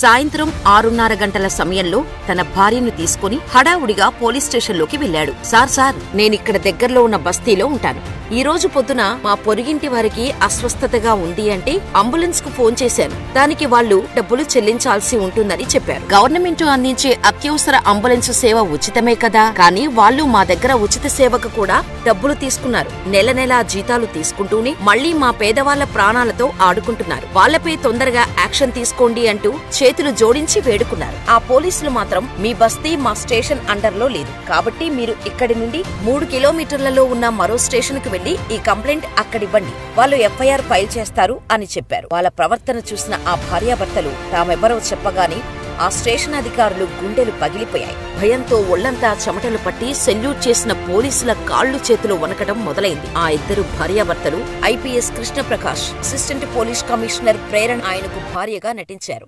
సాయంత్రం 6:30 గంటల సమయంలో తన భార్యను తీసుకుని హడావుడిగా పోలీస్ స్టేషన్లోకి వెళ్లాడు. సార్ నేనిక్కడ దగ్గరలో ఉన్న బస్తీలో ఉంటాను. ఈ రోజు పొద్దున మా పొరుగింటి వారికి అస్వస్థతగా ఉంది అంటే అంబులెన్స్ కు ఫోన్ చేశాను. దానికి వాళ్ళు డబ్బులు చెల్లించాల్సి ఉంటుందని చెప్పారు. గవర్నమెంట్ అందించే అత్యవసర అంబులెన్స్ సేవ ఉచితమే కదా, కానీ వాళ్ళు మా దగ్గర ఉచిత సేవకు కూడా డబ్బులు తీసుకున్నారు. నెల జీతాలు తీసుకుంటూనే మళ్లీ మా పేదవాళ్ల ప్రాణాలతో ఆడుకుంటున్నారు. వాళ్లపై తొందరగా యాక్షన్ తీసుకోండి అంటూ చేతులు జోడించి వేడుకున్నారు. ఆ పోలీసులు మాత్రం మీ బస్తీ మా స్టేషన్ అండర్లో లేదు, కాబట్టి మీరు ఇక్కడి నుండి 3 కిలోమీటర్లలో ఉన్న మరో స్టేషన్ కు వెళ్లి ఈ కంప్లైంట్ అక్కడివ్వండి, వాళ్ళు ఎఫ్ఐఆర్ ఫైల్ చేస్తారు అని చెప్పారు. వాళ్ళ ప్రవర్తన చూసిన ఆ భార్యాభర్తలు తామెవరో చెప్పగానే ఆ స్టేషన్ అధికారులు గుండెలు పగిలిపోయాయి. భయంతో ఒళ్లంతా చెమటలు పట్టి సెల్యూట్ చేసిన పోలీసుల కాళ్లు చేతులు వణకడం మొదలైంది. ఆ ఇద్దరు భార్యాభర్తలు IPS Krishna Prakash, assistant police commissioner ప్రేరణ్ ఆయనకు భార్యగా నటించారు.